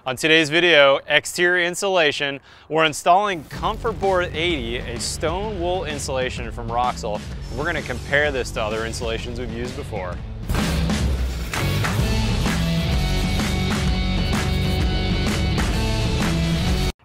On today's video, exterior insulation, we're installing Comfort-Board 80, a stone wool insulation from Roxul. We're going to compare this to other insulations we've used before.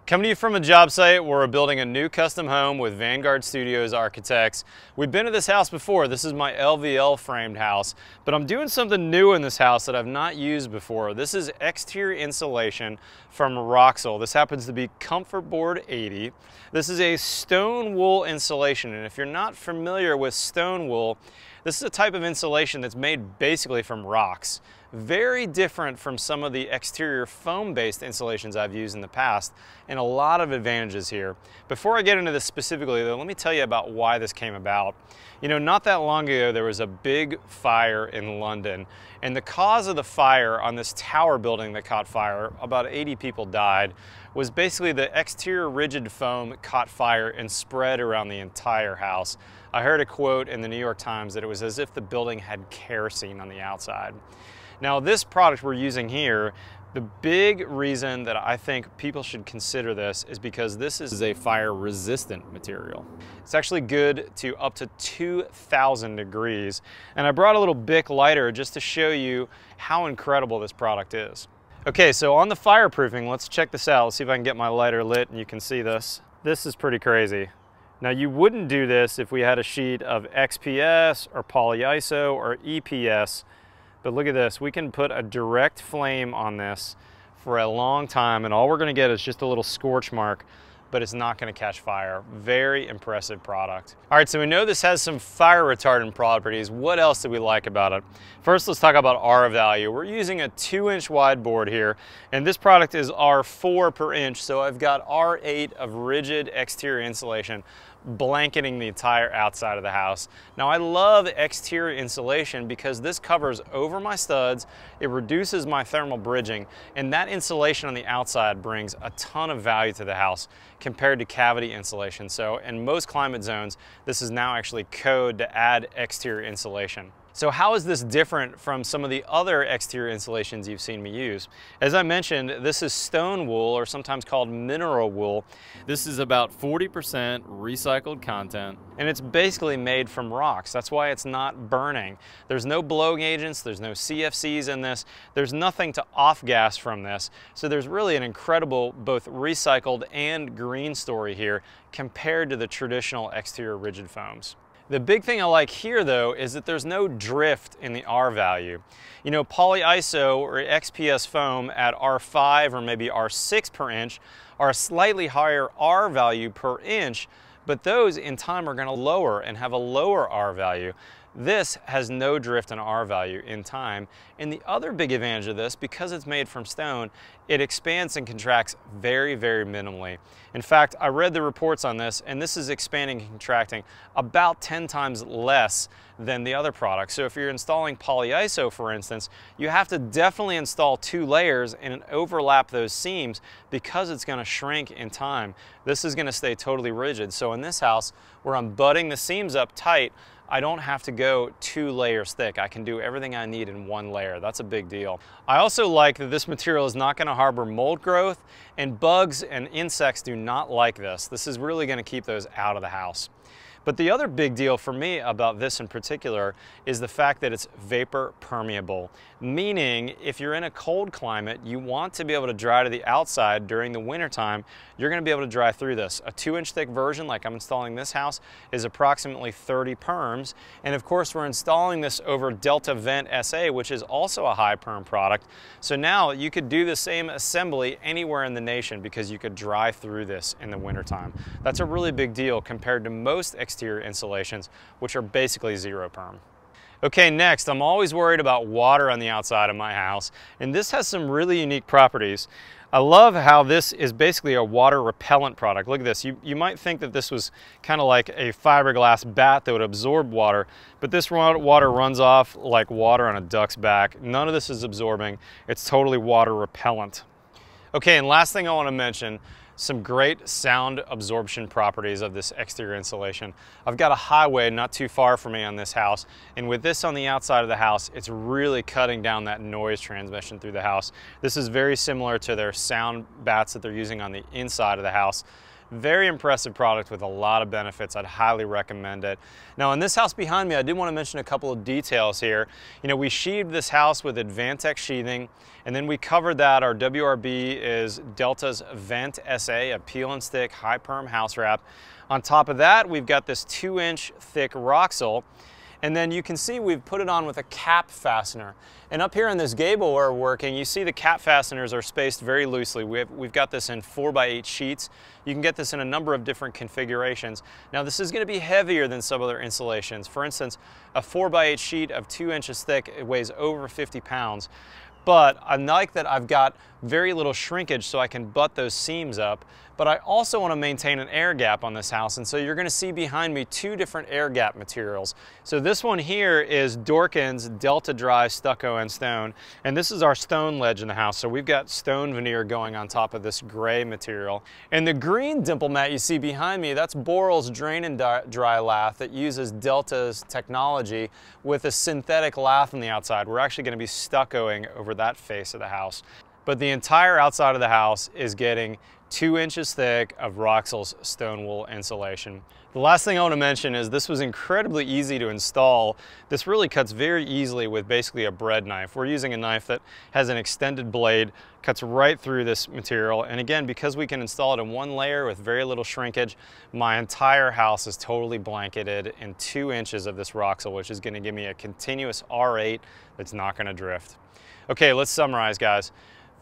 Coming to you from a job site where we're building a new custom home with Vanguard Studios architects. We've been to this house before. This is my LVL framed house, but I'm doing something new in this house that I've not used before. This is exterior insulation from Roxul. This happens to be Comfort-Board 80. This is a stone wool insulation, and if you're not familiar with stone wool, this is a type of insulation that's made basically from rocks. Very different from some of the exterior foam-based insulations I've used in the past, and a lot of advantages here. Before I get into this specifically though, let me tell you about why this came about. You know, not that long ago there was a big fire in London, and the cause of the fire on this tower building that caught fire, about 80 people died, was basically the exterior rigid foam caught fire and spread around the entire house. I heard a quote in the New York Times that it was as if the building had kerosene on the outside. Now this product we're using here, the big reason that I think people should consider this is because this is a fire resistant material. It's actually good to up to 2,000 degrees. And I brought a little Bic lighter just to show you how incredible this product is. Okay, so on the fireproofing, let's check this out. Let's see if I can get my lighter lit and you can see this. This is pretty crazy. Now you wouldn't do this if we had a sheet of XPS or polyiso or EPS. But look at this, we can put a direct flame on this for a long time, and all we're gonna get is just a little scorch mark, but it's not gonna catch fire. Very impressive product. All right, so we know this has some fire retardant properties. What else do we like about it? First, let's talk about R value. We're using a 2-inch wide board here, and this product is R4 per inch, so I've got R8 of rigid exterior insulation blanketing the entire outside of the house. Now I love exterior insulation because this covers over my studs, it reduces my thermal bridging, and that insulation on the outside brings a ton of value to the house compared to cavity insulation. So in most climate zones, this is now actually code to add exterior insulation. So how is this different from some of the other exterior insulations you've seen me use? As I mentioned, this is stone wool, or sometimes called mineral wool. This is about 40% recycled content, and it's basically made from rocks. That's why it's not burning. There's no blowing agents, there's no CFCs in this, there's nothing to off-gas from this. So there's really an incredible both recycled and green story here compared to the traditional exterior rigid foams. The big thing I like here though is that there's no drift in the R value. You know, polyiso or XPS foam at R5 or maybe R6 per inch are a slightly higher R value per inch, but those in time are gonna lower and have a lower R value. This has no drift in R value in time. And the other big advantage of this, because it's made from stone, it expands and contracts very, very minimally. In fact, I read the reports on this, and this is expanding and contracting about 10 times less than the other products. So if you're installing polyiso, for instance, you have to definitely install 2 layers and overlap those seams because it's gonna shrink in time. This is gonna stay totally rigid. So in this house, where I'm butting the seams up tight, I don't have to go 2 layers thick. I can do everything I need in 1 layer. That's a big deal. I also like that this material is not gonna harbor mold growth, and bugs and insects do not like this. This is really gonna keep those out of the house. But the other big deal for me about this in particular is the fact that it's vapor permeable, meaning if you're in a cold climate, you want to be able to dry to the outside during the wintertime, you're gonna be able to dry through this. A 2-inch thick version, like I'm installing this house, is approximately 30 perms. And of course, we're installing this over Delta Vent SA, which is also a high perm product. So now you could do the same assembly anywhere in the nation because you could dry through this in the wintertime. That's a really big deal compared to most exterior insulations, which are basically 0 perm. Okay, next, I'm always worried about water on the outside of my house, and this has some really unique properties. I love how this is basically a water repellent product. Look at this. You might think that this was kind of like a fiberglass bat that would absorb water, but this water runs off like water on a duck's back. None of this is absorbing. It's totally water repellent. Okay, and last thing I want to mention, some great sound absorption properties of this exterior insulation. I've got a highway not too far from me on this house, and with this on the outside of the house, it's really cutting down that noise transmission through the house. This is very similar to their sound bats that they're using on the inside of the house. Very impressive product with a lot of benefits. I'd highly recommend it. Now in this house behind me, I did want to mention a couple of details here. You know, we sheathed this house with Advantech sheathing, and then we covered that. Our WRB is Delta's Vent SA, a peel and stick high perm house wrap. On top of that, we've got this 2-inch thick Roxul. And then you can see we've put it on with a cap fastener. And up here in this gable where we're working, you see the cap fasteners are spaced very loosely. We've got this in 4x8 sheets. You can get this in a number of different configurations. Now this is going to be heavier than some other insulations. For instance, a 4x8 sheet of 2 inches thick, it weighs over 50 pounds. But I like that I've got very little shrinkage so I can butt those seams up, but I also want to maintain an air gap on this house, and so you're going to see behind me 2 different air gap materials. So this one here is Dorkin's Delta Dry Stucco and Stone, and this is our stone ledge in the house, so we've got stone veneer going on top of this gray material. And the green dimple mat you see behind me, that's Boral's Drain and Dry lath that uses Delta's technology with a synthetic lath on the outside. We're actually going to be stuccoing over that face of the house. But the entire outside of the house is getting 2 inches thick of Roxul's stone wool insulation. The last thing I want to mention is this was incredibly easy to install. This really cuts very easily with basically a bread knife. We're using a knife that has an extended blade, cuts right through this material. And again, because we can install it in one layer with very little shrinkage, my entire house is totally blanketed in 2 inches of this Roxul, which is going to give me a continuous R8 that's not going to drift. Okay, let's summarize, guys.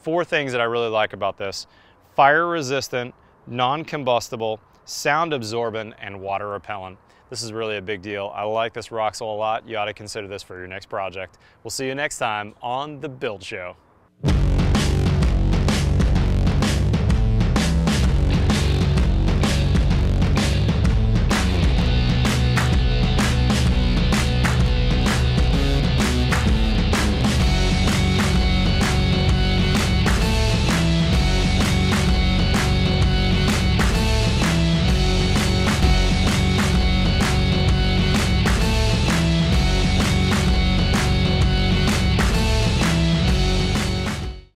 4 things that I really like about this: fire resistant, non-combustible, sound absorbent, and water repellent. This is really a big deal. I like this Roxul a lot. You ought to consider this for your next project. We'll see you next time on The Build Show.